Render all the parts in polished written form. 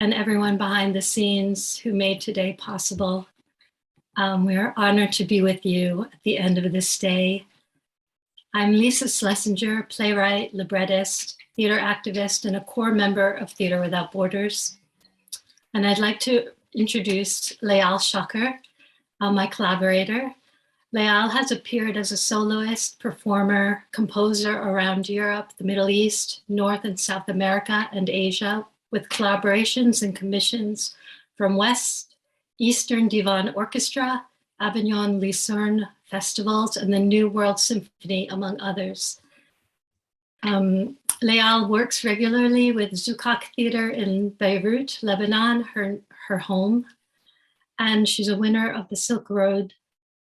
and everyone behind the scenes who made today possible. We are honored to be with you at the end of this day. I'm Lisa Schlesinger, playwright, librettist, theater activist, and a core member of Theater Without Borders. And I'd like to introduce Leal Shocker, my collaborator. Leal has appeared as a soloist, performer, composer around Europe, the Middle East, North and South America, and Asia, with collaborations and commissions from West, Eastern Divan Orchestra, Avignon Lucerne festivals, and the New World Symphony, among others. Leal works regularly with Zukak Theater in Beirut, Lebanon, her home, and she's a winner of the Silk Road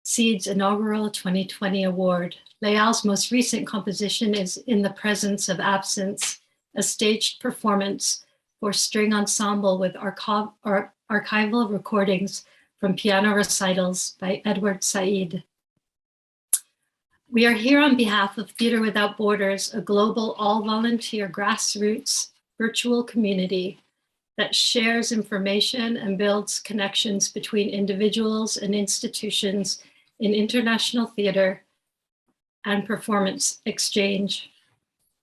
Seeds inaugural 2020 award. Leal's most recent composition is In the Presence of Absence, a staged performance for string ensemble with archival recordings from piano recitals by Edward Said. We are here on behalf of Theater Without Borders, a global all-volunteer grassroots virtual community that shares information and builds connections between individuals and institutions in international theater and performance exchange.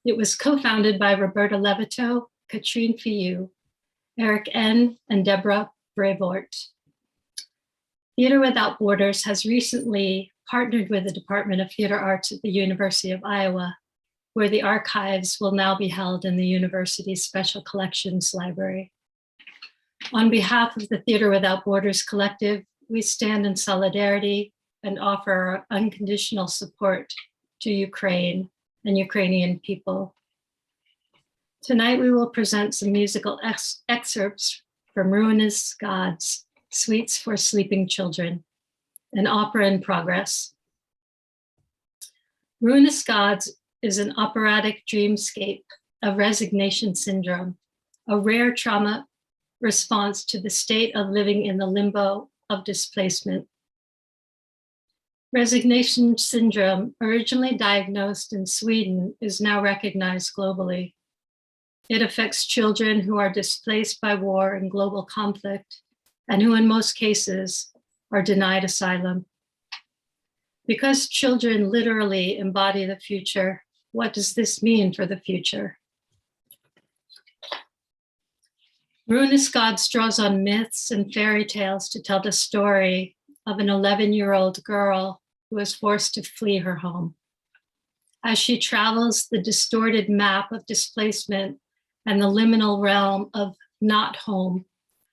It was co-founded by Roberta Levito, Katrine Fiu, Eric N., and Deborah Brevoort. Theater Without Borders has recently partnered with the Department of Theater Arts at the University of Iowa, where the archives will now be held in the university's Special Collections Library. On behalf of the Theater Without Borders collective, we stand in solidarity and offer our unconditional support to Ukraine and Ukrainian people. Tonight, we will present some musical excerpts from Ruinous Gods, Suites for Sleeping Children, an opera in progress. Ruinous Gods is an operatic dreamscape of resignation syndrome, a rare trauma response to the state of living in the limbo of displacement. Resignation syndrome, originally diagnosed in Sweden, is now recognized globally. It affects children who are displaced by war and global conflict, and who in most cases are denied asylum. Because children literally embody the future, what does this mean for the future? Ruinous Gods draws on myths and fairy tales to tell the story of an 11-year-old girl who is forced to flee her home. As she travels the distorted map of displacement and the liminal realm of not home,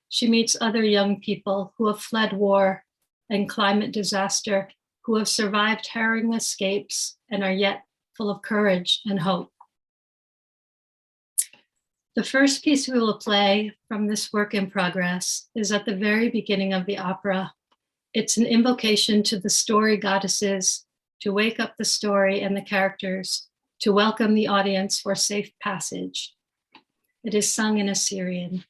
she meets other young people who have fled war and climate disaster, who have survived harrowing escapes and are yet full of courage and hope. The first piece we will play from this work in progress is at the very beginning of the opera. It's an invocation to the story goddesses to wake up the story and the characters, to welcome the audience for safe passage. It is sung in Assyrian.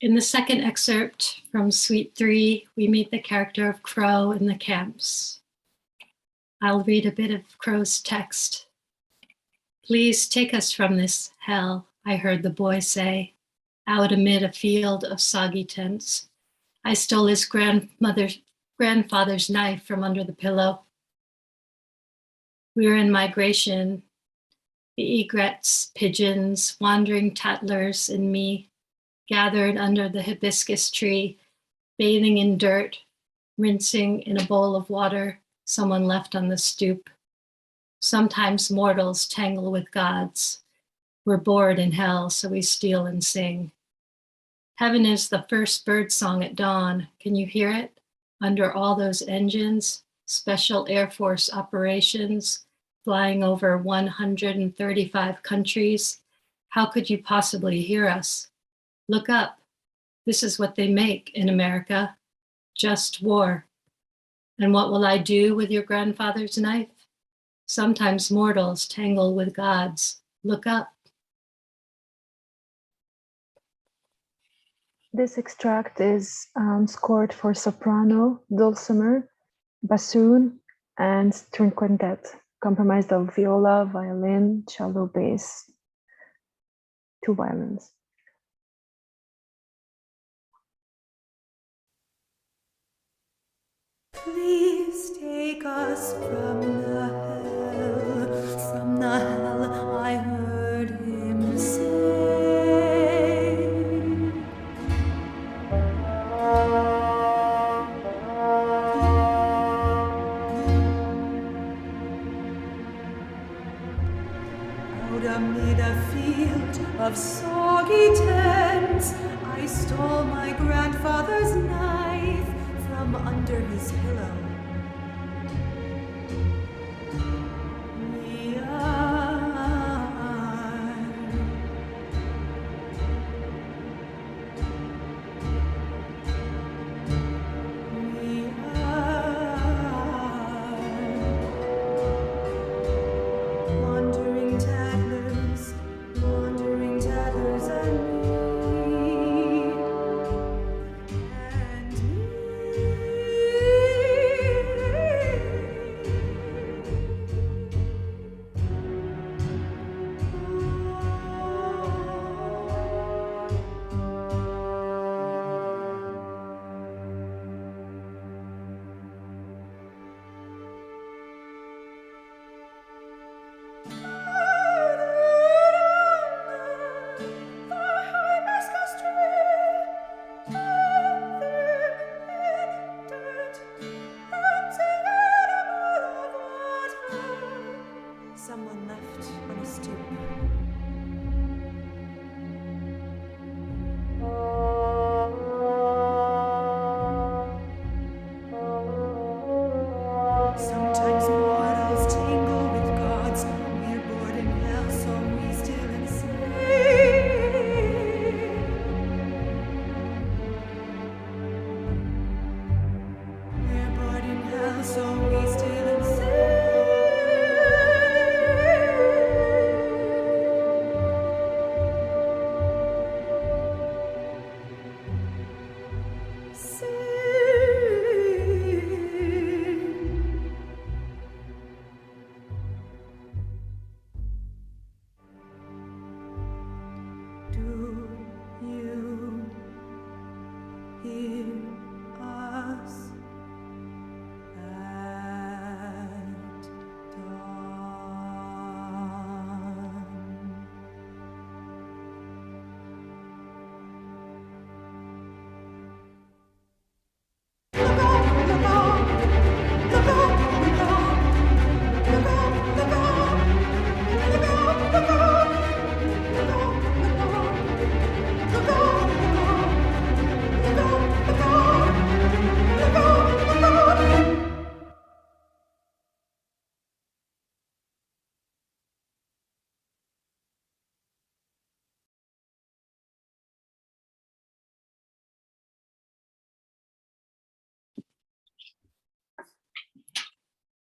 In the second excerpt from Suite 3, we meet the character of Crow in the camps. I'll read a bit of Crow's text. "Please take us from this hell," I heard the boy say, out amid a field of soggy tents. I stole his grandfather's knife from under the pillow. We were in migration, the egrets, pigeons, wandering tattlers, and me, gathered under the hibiscus tree, bathing in dirt, rinsing in a bowl of water someone left on the stoop. Sometimes mortals tangle with gods. We're bored in hell, so we steal and sing. Heaven is the first bird song at dawn. Can you hear it? Under all those engines, special Air Force operations, flying over 135 countries. How could you possibly hear us? Look up. This is what they make in America. Just war. And what will I do with your grandfather's knife? Sometimes mortals tangle with gods. Look up. This extract is scored for soprano, dulcimer, bassoon, and string quintet, comprised of viola, violin, cello, bass, 2 violins. Please take us from the hell I heard him say. Out amid a field of soggy tents, I stole my grandfather's knife from under under his pillow. We wandering tattlers and someone left on a stoop. Sometimes mortals tangle with gods. We're bored in hell, so we still and we're bored in hell, so we still and do you hear us at dawn?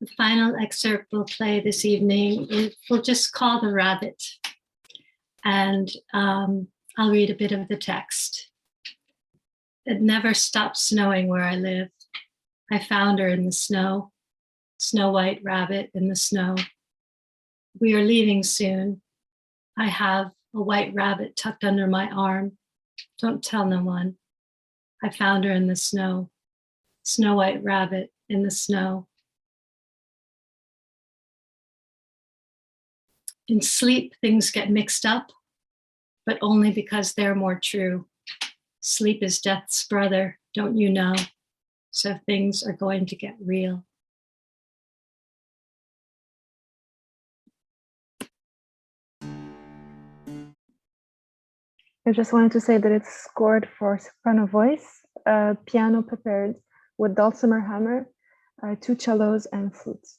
The final excerpt we'll play this evening, we'll just call The Rabbit. And I'll read a bit of the text. It never stops snowing where I live. I found her in the snow, snow white rabbit in the snow. We are leaving soon. I have a white rabbit tucked under my arm. Don't tell no one. I found her in the snow, snow white rabbit in the snow. In sleep, things get mixed up, but only because they're more true. Sleep is death's brother, don't you know? So things are going to get real. I just wanted to say that it's scored for soprano voice, piano prepared with dulcimer hammer, 2 cellos and flutes.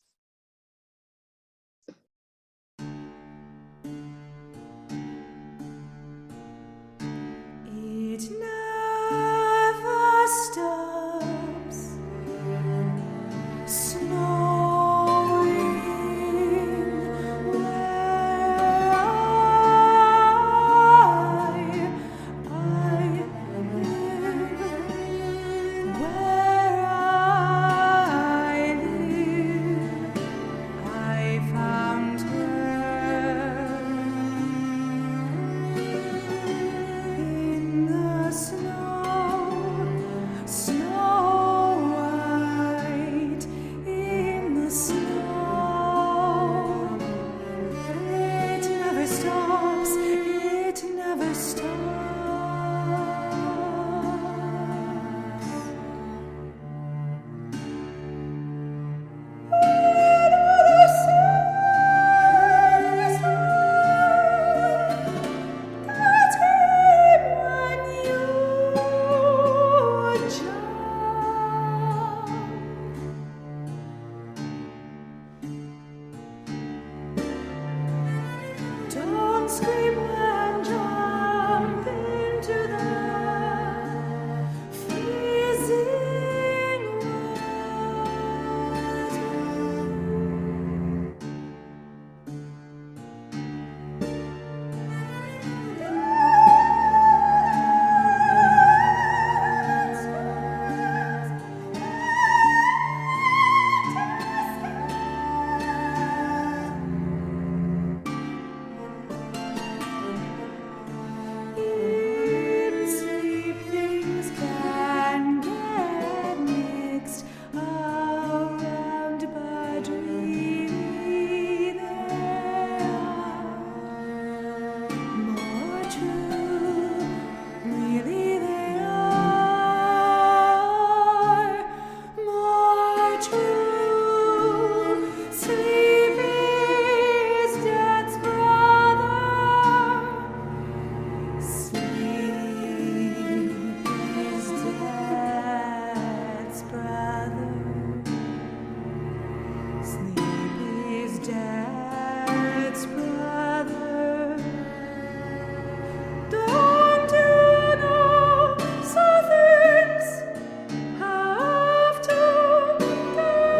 It never stops snowing where I live, where I live. scream and jump into the freezing In sleep things can get mixed around, but really they are more true. Really they are more true. Sleep is death's brother. Sleep is death's brother. Sleep is death's brother. Don't you know so things have to get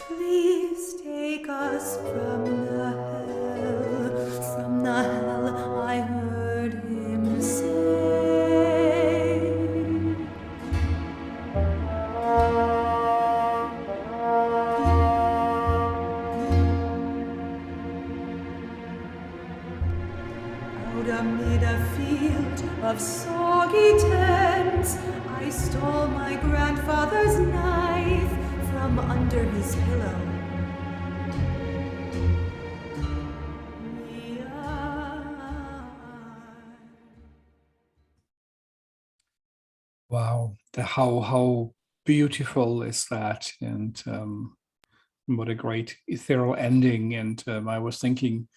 Please take us from the hell I heard him say. Out amid a field of soggy tents, I stole my grandfather's knife from under his pillow. Wow, how beautiful is that, and what a great ethereal ending. And I was thinking,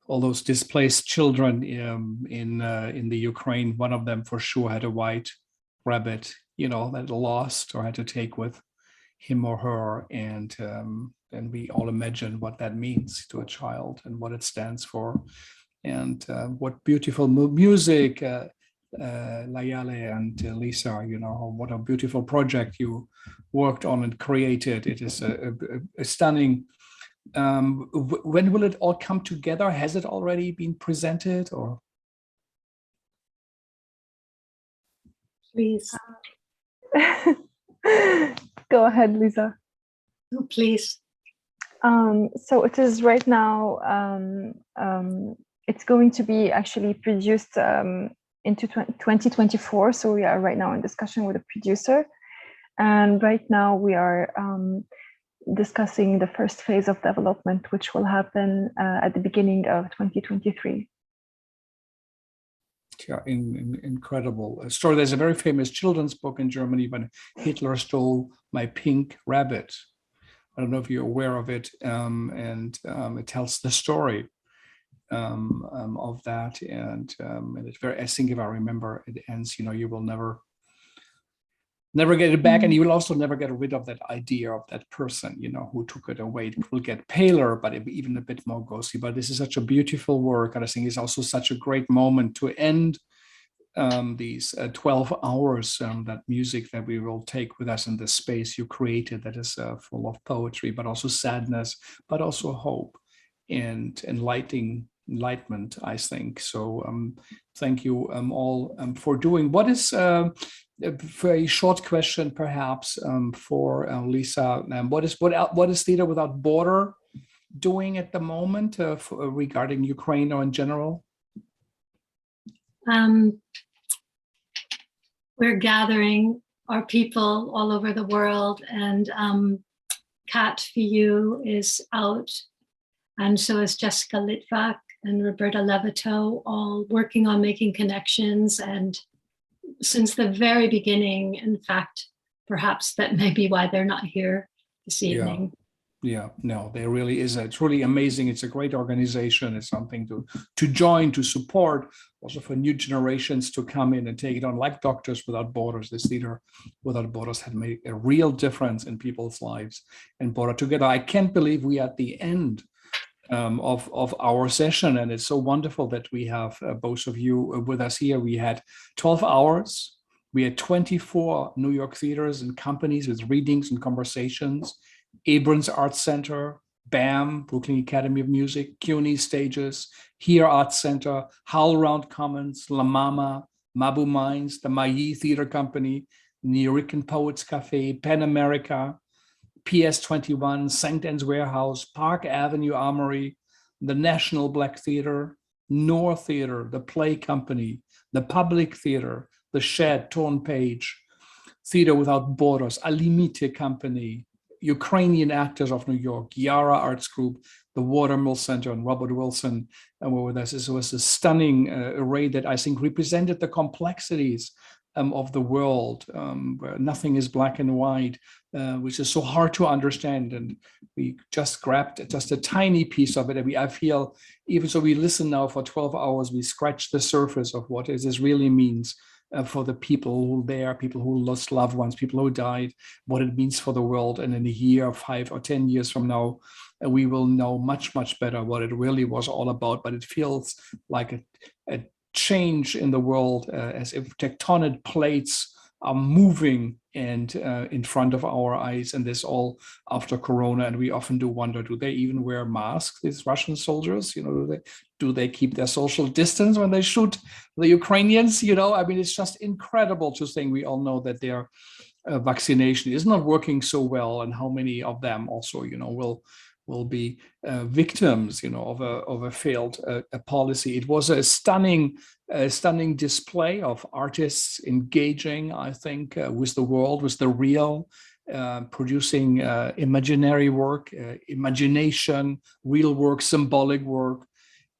all those displaced children in the Ukraine, one of them for sure had a white rabbit, you know, that lost or had to take with him or her, and we all imagine what that means to a child and what it stands for, and what beautiful music, Layale and Lisa, you know, what a beautiful project you worked on and created. It is a stunning. When will it all come together? Has it already been presented, or? Please. Go ahead, Lisa. Oh, please. So it is right now, it's going to be actually produced into 2024. So we are right now in discussion with a producer. And right now we are discussing the first phase of development, which will happen at the beginning of 2023. Yeah, incredible story. There's a very famous children's book in Germany, When Hitler Stole My Pink Rabbit. I don't know if you're aware of it, and it tells the story of that, and it's very. I think if I remember, it ends. You know, you will never get it back, and you will also never get rid of that idea of that person, you know, who took it away. It will get paler, but even a bit more ghostly. But this is such a beautiful work, and I think it's also such a great moment to end these 12 hours, that music that we will take with us in the space you created, that is full of poetry, but also sadness, but also hope and enlightenment, I think. So thank you all for doing. What is a very short question, perhaps, for Lisa? What is Theater Without Border doing at the moment regarding Ukraine or in general? We're gathering our people all over the world, and Kat Fiu is out, and so is Jessica Litvak and Roberta Levito, all working on making connections. And since the very beginning, in fact, perhaps that may be why they're not here this evening. Yeah, no, there really is. It's really amazing. It's a great organization. It's something to join, to support, also for new generations to come in and take it on. Like Doctors Without Borders, this Theater Without Borders had made a real difference in people's lives and brought it together. I can't believe we are at the end of our session, and it's so wonderful that we have both of you with us here. We had 12 hours. We had 24 New York theaters and companies with readings and conversations. Abrams Arts Center, BAM, Brooklyn Academy of Music, CUNY Stages, Here Arts Center, HowlRound Commons, La Mama, Mabu Mines, the Mayi Theater Company, Nuyorican Poets Cafe, Pan America, PS21, St. Anne's Warehouse, Park Avenue Armory, the National Black Theater, Noor Theater, the Play Company, the Public Theater, the Shed, Torn Page, Theater Without Borders, Alimite Company, Ukrainian Actors of New York, Yara Arts Group, the Watermill Center, and Robert Wilson were with us. It was a stunning array that I think represented the complexities of the world, where nothing is black and white, which is so hard to understand. And we just grabbed just a tiny piece of it. And I feel, even so we listen now for 12 hours, we scratch the surface of what this really means for the people who there, people who lost loved ones, people who died, what it means for the world. And in a year, 5 or 10 years from now, we will know much, much better what it really was all about. But it feels like a change in the world, as if tectonic plates are moving and in front of our eyes, and this all after Corona. And we often do wonder, do they even wear masks, these Russian soldiers? You know, do they keep their social distance when they shoot the Ukrainians? You know, I mean, it's just incredible to think. We all know that their vaccination is not working so well, and how many of them also, you know, will be victims, you know, of a failed policy. It was a stunning display of artists engaging, I think, with the world, with the real, producing imaginary work, imagination, real work, symbolic work.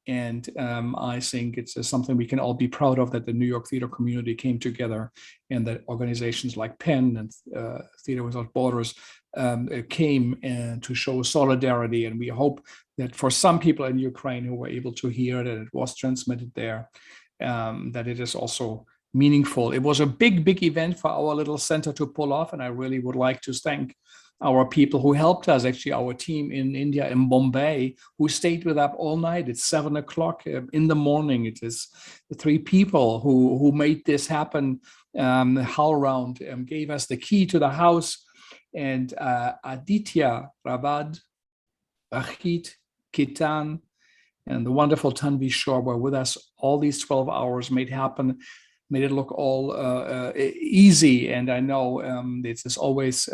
And I think it's something we can all be proud of, that the New York theater community came together, and that organizations like PEN and Theater Without Borders came to show solidarity. And we hope that for some people in Ukraine who were able to hear that it was transmitted there, that it is also meaningful. It was a big event for our little center to pull off, and I really would like to thank our people who helped us, actually our team in India, in Bombay, who stayed with us all night. It's 7 o'clock in the morning. It is the 3 people who made this happen. HowlRound gave us the key to the house, and Aditya, Ravad, Rachit, Kitan, and the wonderful Tanvi Shore were with us all these 12 hours, made it look all easy. And I know this is always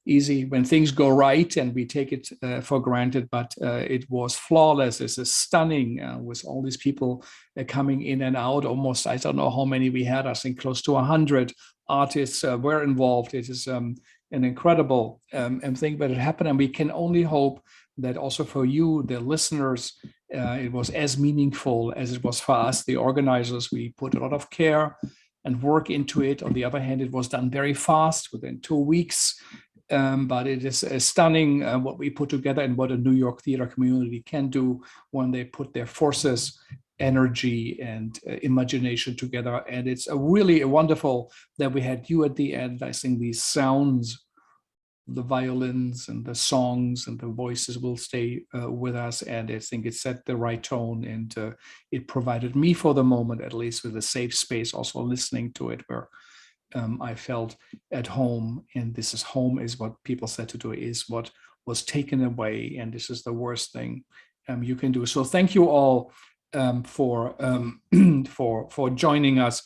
easy when things go right and we take it for granted, but it was flawless. This is stunning with all these people coming in and out. Almost, I don't know how many we had. I think close to 100 artists were involved. It is an incredible thing that it happened, and we can only hope that also for you, the listeners, it was as meaningful as it was for us, the organizers. We put a lot of care and work into it. On the other hand, it was done very fast, within 2 weeks. But it is stunning what we put together, and what a New York theater community can do when they put their forces, energy, and imagination together. And it's really wonderful that we had you at the end. I think these sounds, the violins and the songs and the voices will stay with us, and I think it set the right tone, and it provided me, for the moment at least, with a safe space also listening to it, where I felt at home. And this is home, is what people said to do, is what was taken away, and this is the worst thing you can do. So thank you all for joining us.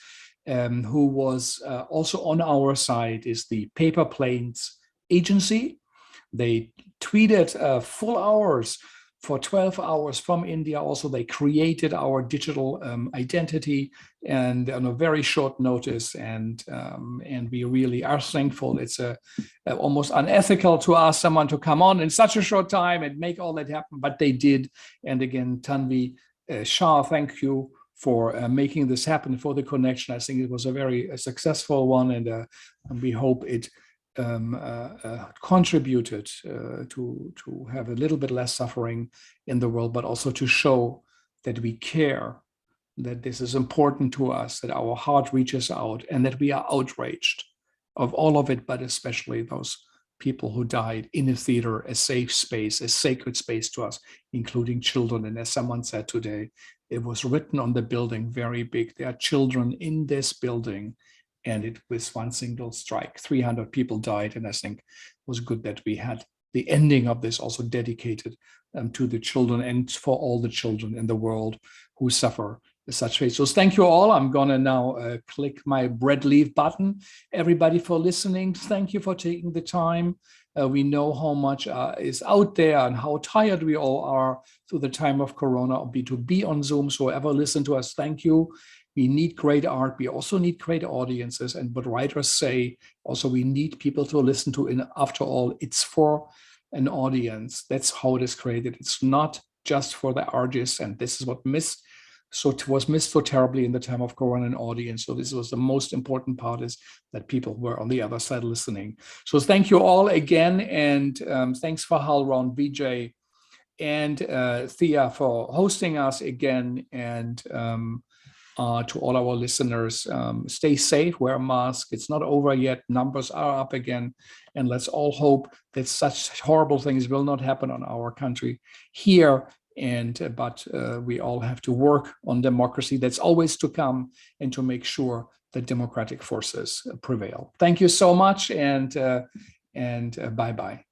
Who was also on our side is the Paper Planes Agency. They tweeted full hours for 12 hours from India. Also, they created our digital identity, and on a very short notice, and we really are thankful. It's almost unethical to ask someone to come on in such a short time and make all that happen, but they did. And again, Tanvi Shah, thank you for making this happen, for the connection. I think it was a very successful one, and we hope it contributed to have a little bit less suffering in the world, but also to show that we care, that this is important to us, that our heart reaches out, and that we are outraged of all of it, but especially those people who died in a theater, a safe space, a sacred space to us, including children. And as someone said today, it was written on the building very big, there are children in this building. And it was one single strike, 300 people died. And I think it was good that we had the ending of this also dedicated to the children, and for all the children in the world who suffer such fate. So thank you all. I'm gonna now click my bread leave button. Everybody for listening, thank you for taking the time. We know how much is out there and how tired we all are through the time of Corona to be on Zoom. So whoever listened to us, thank you. We need great art. We also need great audiences. And what writers say, also we need people to listen to. And after all, it's for an audience. That's how it is created. It's not just for the artists. And this is what was missed so terribly in the time of Corona, an audience. So this was the most important part, is that people were on the other side listening. So thank you all again. And thanks for HowlRound, VJ, and Thea for hosting us again. And to all our listeners, stay safe, wear a mask. It's not over yet. Numbers are up again. And let's all hope that such horrible things will not happen on our country here. But we all have to work on democracy that's always to come, and to make sure the democratic forces prevail. Thank you so much, and bye-bye.